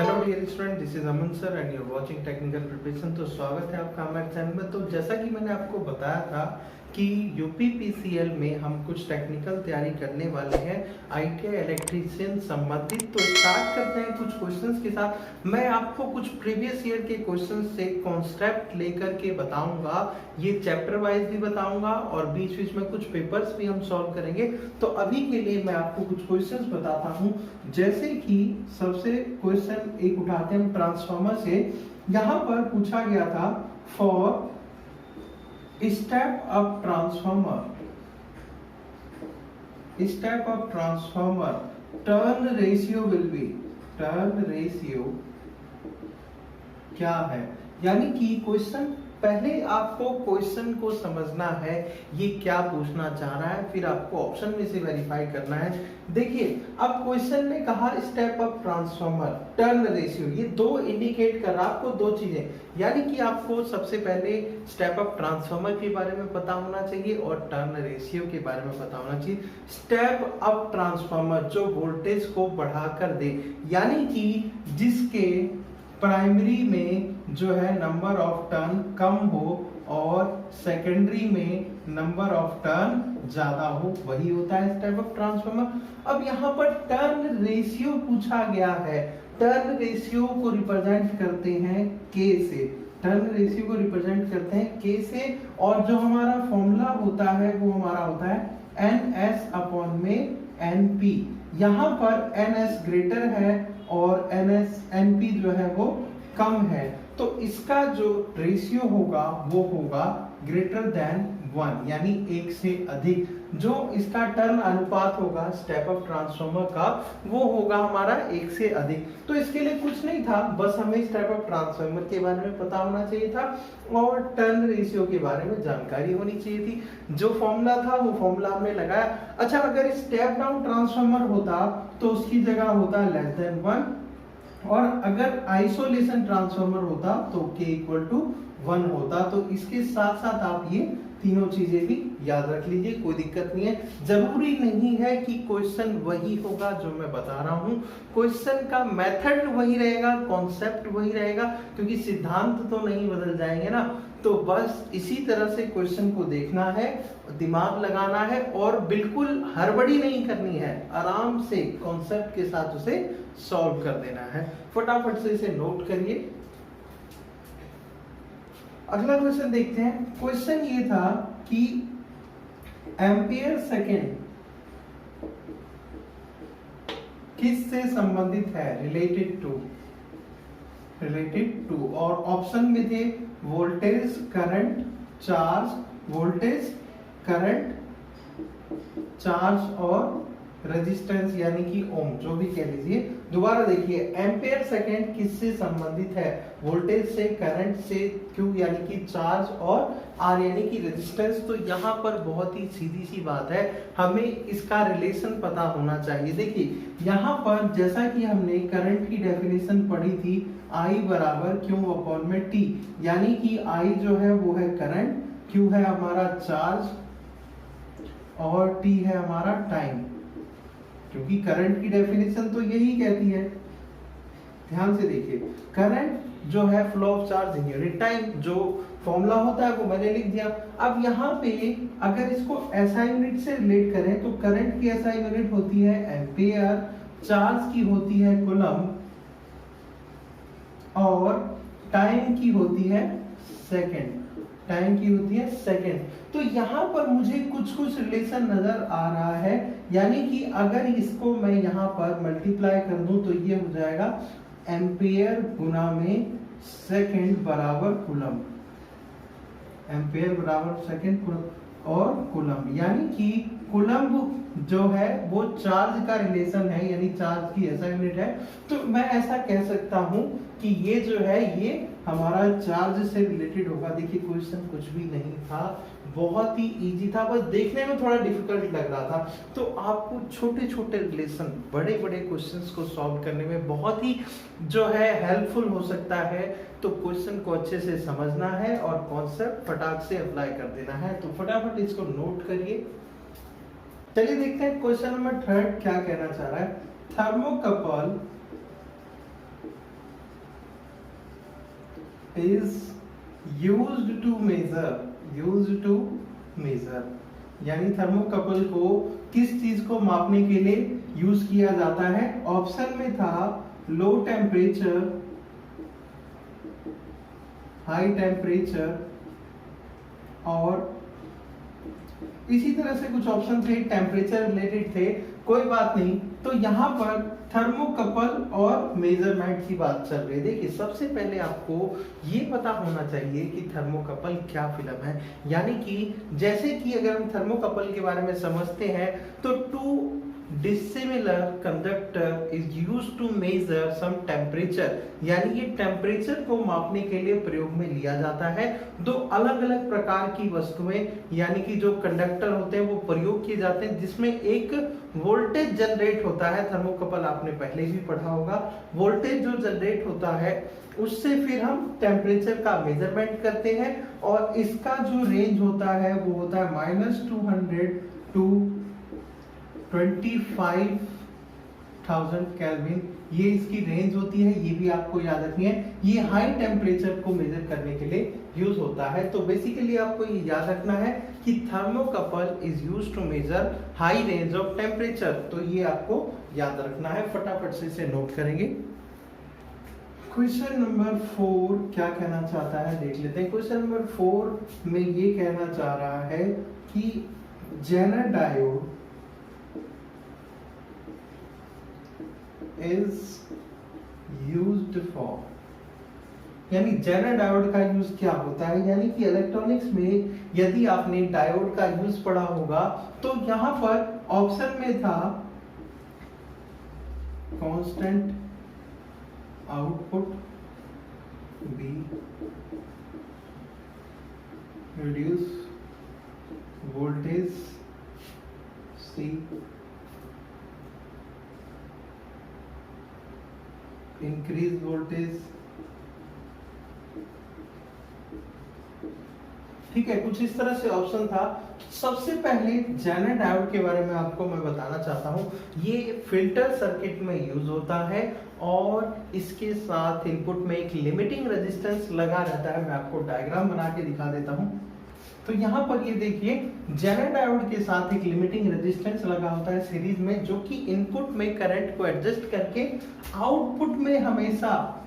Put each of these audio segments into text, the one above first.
Hello dear student, this is Aman sir and you are watching technical preparation. तो स्वागत है आपका हमारे चैनल में। तो जैसा कि मैंने आपको बताया था कि यूपीपीसीएल में हम कुछ टेक्निकल तैयारी करने वाले हैं आईटीआई इलेक्ट्रीशियन संबंधित। तो स्टार्ट करते हैं कुछ क्वेश्चंस के साथ। मैं आपको कुछ प्रीवियस ईयर के क्वेश्चंस से कॉन्सेप्ट लेकर के बताऊंगा, ये चैप्टर वाइज भी बताऊंगा और बीच बीच में कुछ पेपर्स भी हम सॉल्व करेंगे। तो अभी के लिए मैं आपको कुछ क्वेश्चंस बताता हूं। जैसे कि सबसे क्वेश्चन एक उठाते हैं ट्रांसफार्मर से। यहां पर पूछा गया था for step up transformer turn ratio will be, turn ratio क्या है। यानी कि क्वेश्चन, पहले आपको क्वेश्चन को समझना है ये क्या पूछना चाह रहा है, फिर आपको ऑप्शन में से वेरीफाई करना है। देखिए, अब क्वेश्चन ने कहा step up transformer turn ratio, ये दो इंडिकेट कर रहा है आपको दो चीजें। यानी कि आपको सबसे पहले स्टेप अप ट्रांसफार्मर के बारे में पता होना चाहिए और टर्न रेशियो के बारे में पता होना चाहिए। स्टेप अप ट्रांसफार्मर जो वोल्टेज को बढ़ा कर दे, यानी कि जिसके प्राइमरी में जो है नंबर ऑफ टर्न कम हो और सेकेंडरी में नंबर ऑफ टर्न ज्यादा हो, वही होता है स्टेप अप ट्रांसफार्मर। अब यहाँ पर टर्न रेशियो पूछा गया है। टर्न रेशियो को रिप्रेजेंट करते हैं के से, टर्न रेशियो को रिप्रेजेंट करते हैं के से, और जो हमारा फॉर्मूला होता है वो हमारा होता है NS अपॉन में NP। यहाँ पर NS ग्रेटर है और NP जो है वो कम है, तो इसका जो रेशियो होगा वो होगा ग्रेटर देन 1, यानी एक से अधिक। जो इसका टर्न अनुपात होगा स्टेप अप ट्रांसफार्मर का वो होगा हमारा एक से अधिक। तो इसके लिए कुछ नहीं था, बस हमें स्टेप अप ट्रांसफार्मर के बारे में पता होना चाहिए था और टर्न रेशियो के बारे में जानकारी होनी चाहिए थी। जो फॉर्मूला था वो फॉर्मूला हमने लगाया। अच्छा, अगर स्टेप डाउन ट्रांसफार्मर होता तो उसकी जगह होता लेस देन 1, और अगर आइसोलेशन ट्रांसफार्मर होता तो k इक्वल टू 1 होता। तो इसके साथ साथ आप ये तीनों चीजें भी याद रख लीजिए, कोई दिक्कत नहीं है। जरूरी नहीं है कि क्वेश्चन वही होगा जो मैं बता रहा हूं, क्वेश्चन का मेथड वही रहेगा, कॉन्सेप्ट वही रहेगा, क्योंकि सिद्धांत तो नहीं बदल जाएंगे ना। तो बस इसी तरह से क्वेश्चन को देखना है, दिमाग लगाना है और बिल्कुल हड़बड़ी नहीं करनी है, आराम से कॉन्सेप्ट के साथ उसे सॉल्व कर देना है। फटाफट से इसे नोट करिए। अगला क्वेश्चन देखते हैं। क्वेश्चन ये था कि एम्पियर सेकेंड किससे संबंधित है, रिलेटेड टू, और ऑप्शन में थे voltage, current, charge, voltage, current, charge और रेजिस्टेंस यानी कि ओम, जो भी कह लीजिए। दोबारा देखिए, एम्पियर सेकेंड किससे संबंधित है, वोल्टेज से, करंट से, Q यानी कि चार्ज और R यानी कि रेजिस्टेंस। तो यहाँ पर बहुत ही सीधी सी बात है, हमें इसका रिलेशन पता होना चाहिए। देखिए, यहाँ पर जैसा कि हमने करंट की डेफिनेशन पढ़ी थी, I बराबर Q अपॉन में T, यानी कि I जो है वो है करंट, Q है हमारा चार्ज और T है हमारा टाइम, क्योंकि करंट की डेफिनेशन तो यही कहती है। ध्यान से देखिए, करंट जो है flow of charge in unit time, जो फॉर्मूला होता है वो मैंने लिख दिया। अब यहाँ पे अगर इसको SI यूनिट से रिलेट करें तो करंट की SI यूनिट होती है एम्पियर, चार्ज की होती है कूलम और टाइम की होती है सेकंड, तो यहाँ पर मुझे कुछ रिलेशन नजर आ रहा है। यानी कि अगर इसको मैं यहाँ पर मल्टीप्लाई कर दूं तो ये हो जाएगा एम्पियर गुना में सेकंड बराबर कूलम, एम्पियर बराबर सेकंड और कूलम, यानी कि कूलम जो है वो चार्ज का रिलेशन है, यानी चार्ज की ऐसा यूनिट है। तो मैं ऐसा कह सकता हूं कि ये जो है ये हमारा चार्ज से रिलेटेड होगा। देखिए, क्वेश्चन कुछ भी नहीं था, बहुत ही इजी था, बस देखने में थोड़ा डिफिकल्ट लग रहा था। तो आपको छोटे छोटे रिलेशन बड़े बड़े क्वेश्चंस को सॉल्व करने में बहुत ही जो है हेल्पफुल हो सकता है। तो क्वेश्चन को अच्छे से समझना है और कॉन्सेप्ट फटाक से अप्लाई कर देना है। तो फटाफट इसको नोट करिए। चलिए देखते हैं क्वेश्चन नंबर 3 क्या कहना चाह रहा है। Thermocouple is used to measure यानी थर्मोकपल को किस चीज को मापने के लिए यूज किया जाता है। ऑप्शन में था लो टेम्परेचर, हाई टेम्परेचर, और इसी तरह से कुछ ऑप्शन थे टेम्परेचर रिलेटेड थे। कोई बात नहीं, तो यहाँ पर थर्मोकपल और मेजरमेंट की बात चल रही है। देखिए सबसे पहले आपको ये पता होना चाहिए कि थर्मोकपल क्या फिल्म है। यानी कि जैसे कि अगर हम थर्मोकपल के बारे में समझते हैं तो two dissimilar conductor is used to measure some temperature, यानी ये टेम्परेचर को मापने के लिए प्रयोग में लिया जाता है। दो अलग अलग प्रकार की वस्तुएं यानी कि जो कंडक्टर होते हैं वो प्रयोग किए जाते हैं, जिसमें एक वोल्टेज जनरेट होता है। थर्मोकपल आपने पहले भी पढ़ा होगा। वोल्टेज जो जनरेट होता है उससे फिर हम टेम्परेचर का मेजरमेंट करते हैं, और इसका जो रेंज होता है वो होता है -200 टू 25,000 केल्विन, ये इसकी रेंज होती है। ये भी आपको याद रखनी है। ये हाई टेम्परेचर को मेजर करने के लिए यूज होता है। तो बेसिकली आपको ये याद रखना है कि thermocouple is used to measure high range of temperature. तो ये आपको याद रखना है, फटाफट से इसे नोट करेंगे। क्वेश्चन नंबर 4 क्या कहना चाहता है देख लेते हैं। क्वेश्चन नंबर 4 में ये कहना चाह रहा है कि Zener diode is used for, यानी जेनर डायोड का यूज क्या होता है। यानी कि इलेक्ट्रॉनिक्स में यदि आपने डायोड का यूज पढ़ा होगा तो यहां पर ऑप्शन में था constant output, B reduce voltage, C increase voltage. ठीक है, कुछ इस तरह से ऑप्शन था। सबसे पहले जेनर डायोड के बारे में आपको मैं बताना चाहता हूं। ये फिल्टर सर्किट में यूज होता है और इसके साथ इनपुट में एक लिमिटिंग रेजिस्टेंस लगा रहता है। मैं आपको डायग्राम बना के दिखा देता हूं। तो यहाँ पर ये देखिए जेनर डायोड के साथ एक लिमिटिंग रेजिस्टेंस लगा होता है सीरीज में, जो कि इनपुट में करंट को एडजस्ट करके आउटपुट में हमेशा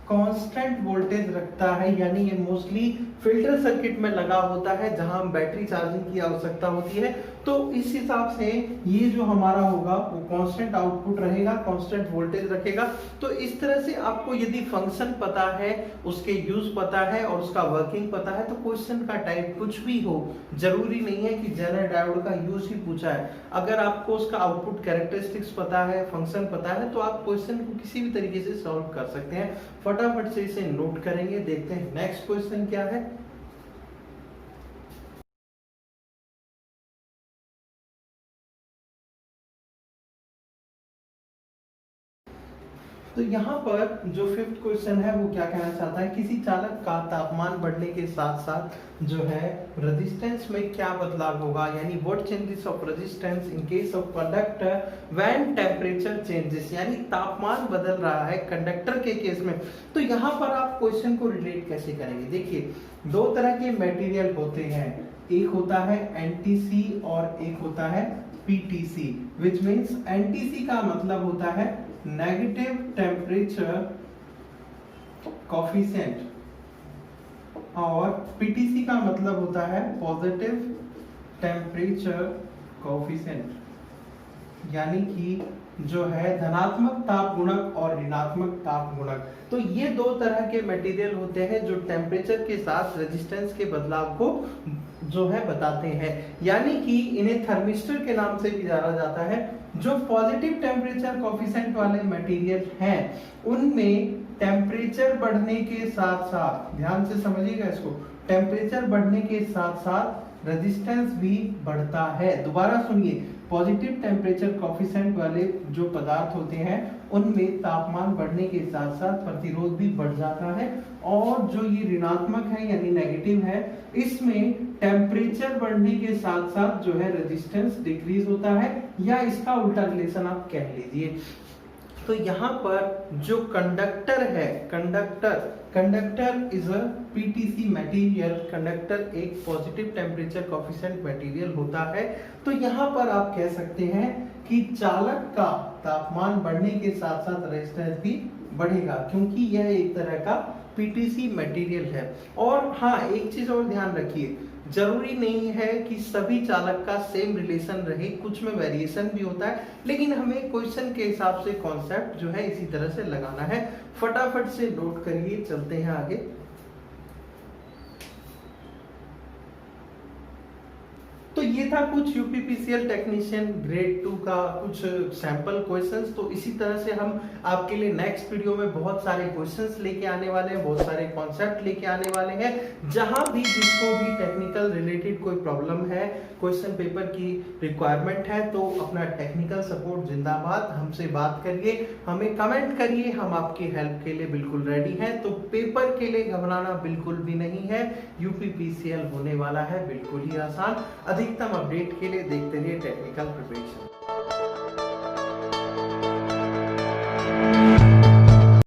कांस्टेंट वोल्टेज रखता है। यानी ये मोस्टली फिल्टर सर्किट में लगा होता है जहां बैटरी चार्जिंग की आवश्यकता होती है। तो इस हिसाब से ये जो हमारा होगा वो कांस्टेंट आउटपुट रहेगा, कांस्टेंट वोल्टेज रखेगा। तो इस तरह से आपको यदि फंक्शन पता है, उसके यूज पता है और उसका वर्किंग पता है तो क्वेश्चन का टाइप कुछ भी हो, जरूरी नहीं है कि जेनर डायोड का यूज ही पूछा है। अगर आपको उसका आउटपुट कैरेक्टरिस्टिक्स पता है, फंक्शन पता है, तो आप क्वेश्चन को किसी भी तरीके से सॉल्व कर सकते हैं। फटाफट से इसे नोट करेंगे। देखते हैं नेक्स्ट क्वेश्चन क्या है। तो यहाँ पर जो फिफ्थ क्वेश्चन है वो क्या कहना चाहता है, किसी चालक का तापमान बढ़ने के साथ साथ जो है रेजिस्टेंस में क्या बदलाव होगा। यानी what changes of resistance in case of conductor when temperature changes, यानी तापमान बदल रहा है कंडक्टर के केस में। तो यहाँ पर आप क्वेश्चन को रिलेट कैसे करेंगे। देखिए दो तरह के मटेरियल होते हैं, एक होता है एनटीसी और एक होता है पीटीसी, विच मीन्स एनटीसी का मतलब होता है नेगेटिव टेम्परेचर कोफिशिएंट और पीटीसी का मतलब होता है पॉजिटिव टेम्परेचर कोफिशिएंट, यानी कि जो है धनात्मक ताप गुणक और ऋणात्मक ताप गुणक। तो ये दो तरह के मटेरियल होते हैं जो टेम्परेचर के साथ रेजिस्टेंस के बदलाव को जो है बताते हैं। यानी कि इन्हें थर्मिस्टर के नाम से भी जाना जाता है। जो पॉजिटिव टेम्परेचर कोफिशिएंट वाले मटेरियल हैं उनमें टेम्परेचर बढ़ने के साथ साथ, ध्यान से समझिएगा इसको, टेम्परेचर बढ़ने के साथ साथ रेजिस्टेंस भी बढ़ता है। दोबारा सुनिए, पॉजिटिव टेम्परेचर कोफिशिएंट वाले जो पदार्थ होते हैं उनमें तापमान बढ़ने के साथ साथ प्रतिरोध भी बढ़ जाता है, और जो ये ऋणात्मक है यानी नेगेटिव है, इसमें टेम्परेचर बढ़ने के साथ साथ जो है रेजिस्टेंस डिक्रीज होता है, या इसका उल्टा रिलेशन आप कह लीजिए। तो यहाँ पर जो कंडक्टर है, conductor is a PTC material, conductor एक पॉजिटिव टेम्परेचर कोफिशिएंट मटेरियल होता है। तो यहाँ पर आप कह सकते हैं कि चालक का तापमान बढ़ने के साथ साथ रेजिस्टेंस भी बढ़ेगा, क्योंकि यह एक तरह का पीटीसी मटेरियल है। और हाँ, एक चीज और ध्यान रखिए, जरूरी नहीं है कि सभी चालक का सेम रिलेशन रहे, कुछ में वेरिएशन भी होता है, लेकिन हमें क्वेश्चन के हिसाब से कॉन्सेप्ट जो है इसी तरह से लगाना है। फटाफट से नोट करिए, चलते हैं आगे। तो ये था कुछ यूपीपीसीएल टेक्नीशियन ग्रेड 2 का कुछ सैंपल क्वेश्चंस। तो इसी तरह से हम आपके लिए नेक्स्ट वीडियो में बहुत सारे क्वेश्चंस लेके आने वाले हैं, बहुत सारे कॉन्सेप्ट लेके आने वाले हैं। जहां भी जिसको भी टेक्निकल रिलेटेड कोई प्रॉब्लम है, क्वेश्चन पेपर की रिक्वायरमेंट है, तो अपना टेक्निकल सपोर्ट जिंदाबाद, हमसे बात करिए, हमें कमेंट करिए, हम आपकी हेल्प के लिए बिल्कुल रेडी हैं। तो पेपर के लिए घबराना बिल्कुल भी नहीं है, यूपीपीसीएल होने वाला है बिल्कुल ही आसान। अधिकतम अपडेट के लिए देखते रहिए टेक्निकल प्रिपरेशन।